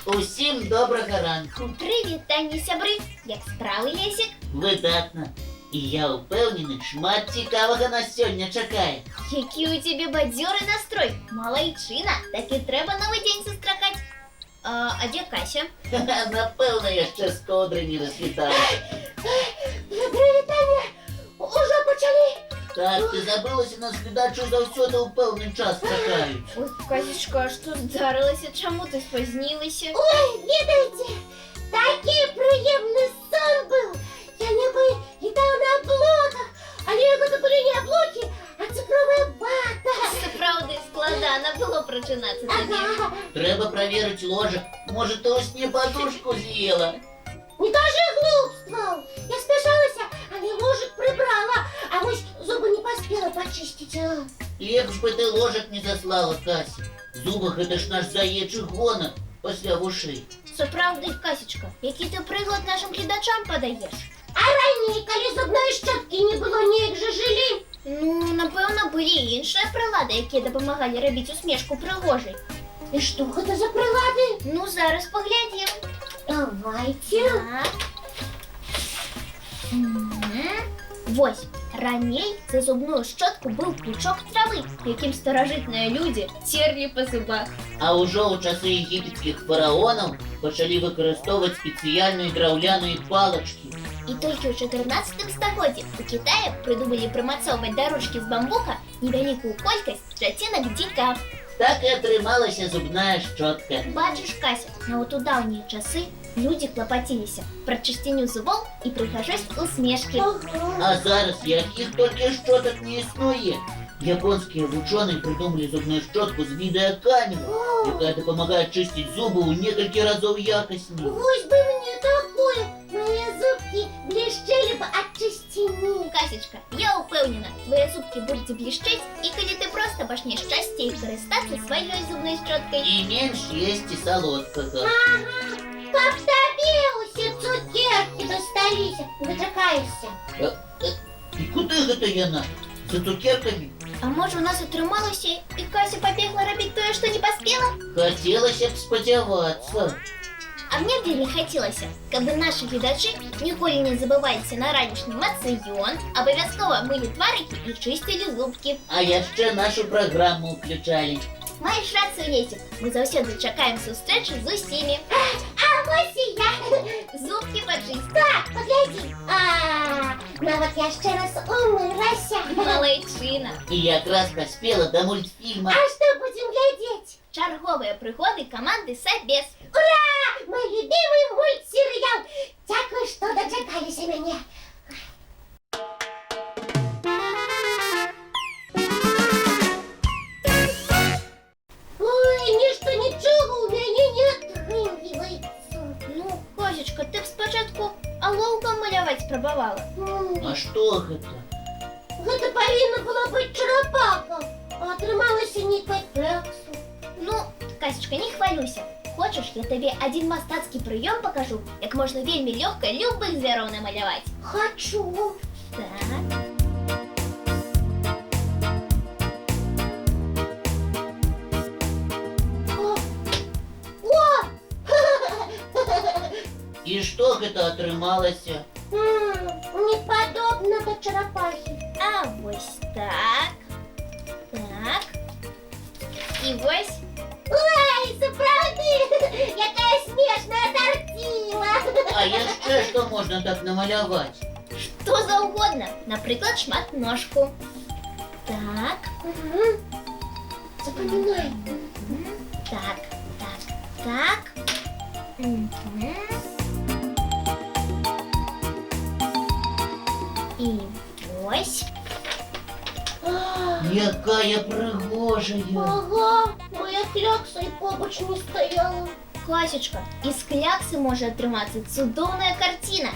Усім доброго ранку. Привітання, сябри! Як справи, Лесик? Видатно. І я впевнений, шмат цікавого нас сьогодні чекає. Який у тебе бадьорий настрой! Малайчина, так і треба новий день застракати. А де Кася? Напевно, я ще з ковдри не розхитала. Привітання! Уже почали! Так, ти забилася на глядачу завсюди у певний час чекають. Ой, Касечка, а що здарилося? Чому ти спознілася? Ой, відайте, такий приємний сон був. Я ніби літала на облаках, але це були не облаки, а цукрова вата. Це правда складано було прочинатися тобі. Ага, Треба перевірити ложик. Може, ти у сні подушку з'їла? не кажи глупство. Я спішалася, але ложик прибрала, а ось зуби не поспіла почистити. Лепш би ти ложик не заслала, Касі. Зубах это ж наш заячий гонор після вушей. Це правда, Касечка, який ти приклад нашим глядачам подаєш? А раніше, коли зубної щотки не було, ніяк же жили. Ну, напевно, були інші прилади, які допомагали робити усмішку пригожій. І що це за прилади? Ну, зараз поглядім. Давайте. Так. Ось, раней за зубную щотку був пучок трави, яким старожитні люди терли по зубах. А уже у часи єгипетських фараонів почали використовувати спеціальні драуляні палочки. І тільки у 14 столітті у Китаї придумали примацовувати до ручки з бамбука невелику кількість частинок дика. Так і отрималася зубна щотка. Бачиш, Кася, на от у давні часи люди клопотилися про чистоту зубов і прихожість усмішки. Ага. А зараз яких тільки щоток не існує. Японські учені придумали зубну щотку з відеокамерою, яка допомагає чистити зуби у кілька разів якісніше. Ось би мені такое. Мої зубки блищали б от чистини. Касечка, я упевнена, твої зубки будуть блищать, і коли ти просто почнеш частіше користатися своєю зубною щоткою. І менш їсть і солодкого. Ага. Как тобі усі цукерки досталися? Дочекаєшся. І куди це я на? За цукерками? А може у нас отрималося, і Кася побігла робити те, що не поспіла? Хотілося б сподіватися. А мне б не хотілося, щоб наші глядачі ніколи не забувалися на ранішній маціон, обов'язково мили тварики і чистили зубки. А я ще нашу програму включали. Маєш рацію, Лесик, ми завжди чекаємо зустрічі з усіми. А ось і я. Зубки почисти. Так, погляди. Ну от я ще раз умилася. Малайчина. І якраз поспіла до мультфільму. А що будемо глядіти? Чергові пригоди команди Собес. Ура! Мой любимый мультсериал. Дякую, що дочекалися мене. Ой, нічого у мене не отримується. Ну, Косечка, ти б спочатку алоуком малювати спробувала. А що це? Це повинна була бути черепаха, а отрималася ніка плексу. Ну, Касечка, не хвалюйся. Хочеш, я тобі один мастацький прийом покажу, як можна вельми легко любих звірів намалювати. Хочу. Так. О! І що це отрималося? Не подобно до черепахи. А ось так. Так. І ось. Ой, це правда? Яка смішна картина. А я ще що можна так намалювати? Що завгодно. Наприклад, шматножку. Так. Запоминай. Так, так, так. Мгм. І ось. Яка я пригожа. Ага, моя клякса і побач не стояла. Касечка, із клякси може отриматися чудовна картина.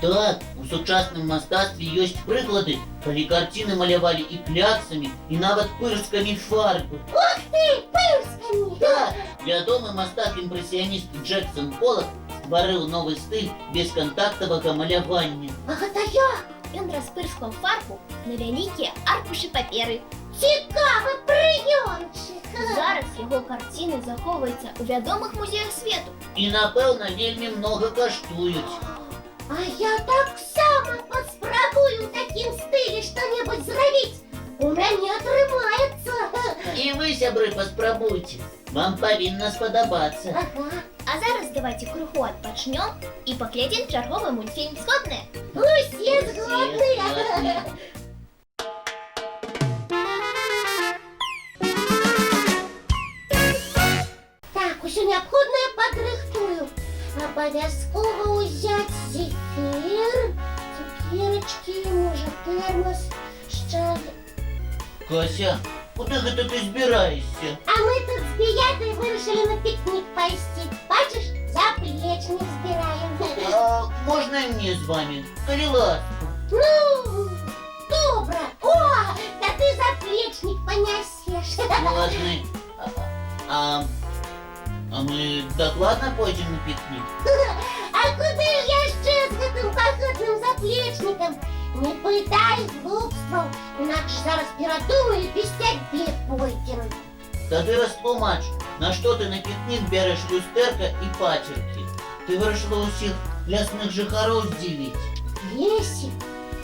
Так, у сучасному мистецтві є приклади, коли картини малювали і кляксами, і навіть пирсками фарби. Ух ти, пирсками. Так, відомий мастак-імпресіоніст Джексон Поллок створив новий стиль безконтактового малювання. Ага, та як? Він розпирскав фарбу на великі аркуші папери. Цікавий прийомчик. Зараз його картини заховуються у відомих музеях світу. І, напевно, вельми много коштують. А я так само поспробую в таким стилі що-небудь зробити. У мене отримається. І ви, сябри, поспробуйте. Вам повинно сподобатися. Ага. А зараз давайте круху отпочнем і поглядим черговий мультфільм. Згодні? Усі згодні. згодні. Так, усё необходное подрыхтую. Обовязково взять зефир, цукерочки, может, термос, ща. Кася, куди гэта ти збираєшся? А ми тут з Біятою вирішили на пікнік пойти. Бачиш, заплечник збираємо. А можна і мені з вами? Коли ласка. Ну, добре. О, та ти заплечник понесеш. Ладно. А ми докладно пойдемо на пікнік? А куди ж я ще з гэтым походним заплечником? Не питай глупством, інакше зараз передумаю, без тебе пойдем. Тоді розтлумач, на що ти на пікнік береш люстерка і патерки? Ти вирішила усіх лясних жихарів здивити. Лесик,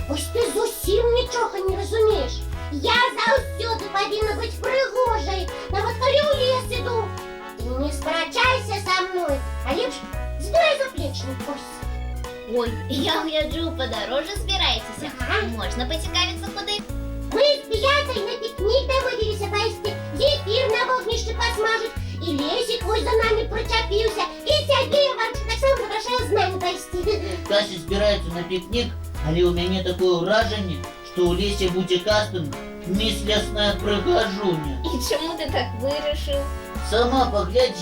ось ти зовсім нічого не розумієш. Я завсюди повинна бути пригожою, навіть коли у ліс іду. Ти не сперечайся со мною, а ліпше збирай заплечник ось. Ой, я гляджу, подороже збираєтеся. Ага. Можна поцікавитися куди? Ми з Біятою на пікнік доводилися поїсти, зефір на вогнищі посмажить, і Лесик ось за нами причепився, і тебе, Іванчик, так само запрошую з нами поїсти. Кася збирається на пікнік, але у мене таке враження, що у Лесі буде кастинг «Міс лясна пригожуня». І чому ти так вирішив? Сама погляди,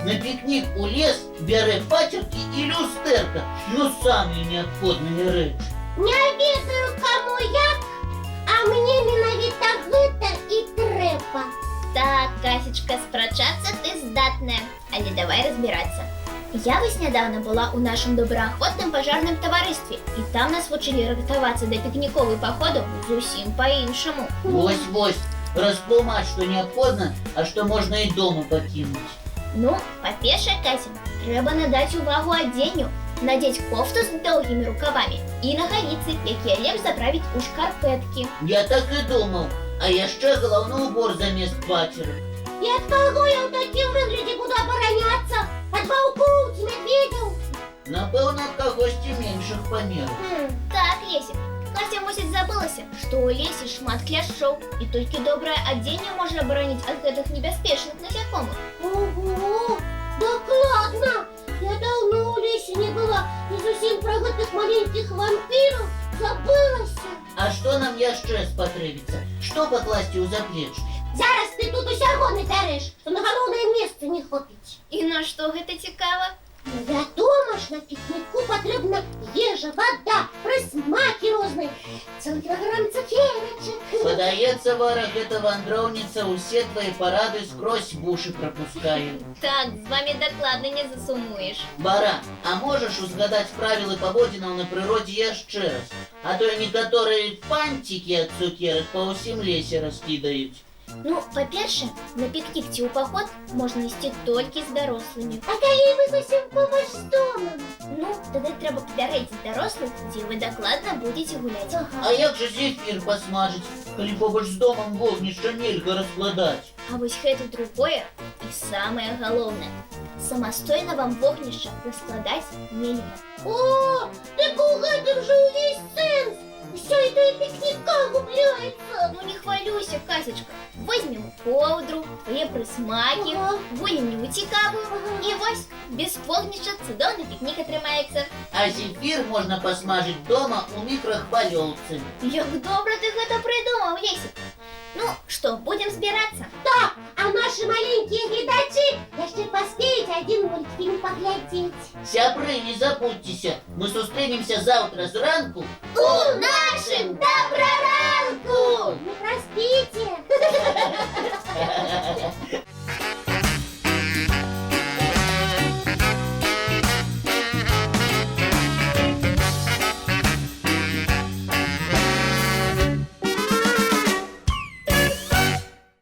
на пікнік у ліс бере патерки і люстерка. Ну, самі необхідні речі. Не ведаю, кому як, а мені ненавіта гэта і треба. Так, Касечка, сперечатися ти здатна. Але давай розбиратися. Я ось недавно була у нашому доброохотному пожарному товаристві, і там нас вчили готуватися до пікнікових походів зовсім по-іншому. Вось-вось, розтлумач, що необхідно, а що можна і дома покинути. Ну, по-перше, Кася, треба надати увагу одінню, надеть кофту з довгими рукавами і ногавиці, які лепш заправить у шкарпетки. Я так і думав, а я ще головний убор замість патерок. І от кого я в таким вигляді буду оборонятися? От волков чи медведів? Напевно, от когось менших помірів. Так, Лесик, Катя, мусить, забылася, что у Леси шмат кляшов, и только доброе оденье может оборонить от этих небеспечных насекомых. Ого, докладно. Я давно у лісі не була і зовсім про гэтих маленьких вампірів забилася. А що нам яще спотребиться? Що покласти у заплечник? Зараз ти тут усяго не дариш, що на головне місце не хопить. И на что это цікаво? Ну, вядома ж, на пікніку потрібна їжа, вода, присмаки різні, цілий кілограм цукерочок. Подається, Вара, эта вандровниця усі твої поради скрозь в уші пропускає. Так, с вами докладно не засумуешь. Бара, а можеш узгадати правила поводінов на природі яще раз? А то некоторі пантики от цукерок по усім лісі розкидають. Ну, по-перше, на пикник ці у поход можно идти только с дорослыми. А коли ми зовсім побач з домом? Ну, тогда треба підарити дорослих, де ви докладно будете гулять. А як же зефір посмажить, коли побач з домом вогнище нельга розкладати? А вось гэта другое и самое главное. Самостойно вам вогнище раскладать нельзя. О, так у гэтым же увесь сенс. Все это и пикника губляется. Ну не хвалюйся, Касечка. Возьмем ковдру, твои присмаки, Ага. гульню цікавую, Ага. і ось без вогнища цудовний пікнік отримається. А зефір можна посмажити вдома у мікрохвильовці. Як добре ти гэта придумав, Лесик. Ну, что, будем збиратися? Так, а наши маленькие глядачи еще поспеют один мультфильм поглядеть. Сябри, не забудьтеся, ми зустрінемося завтра зранку. У нашем доброранку! Не проспите!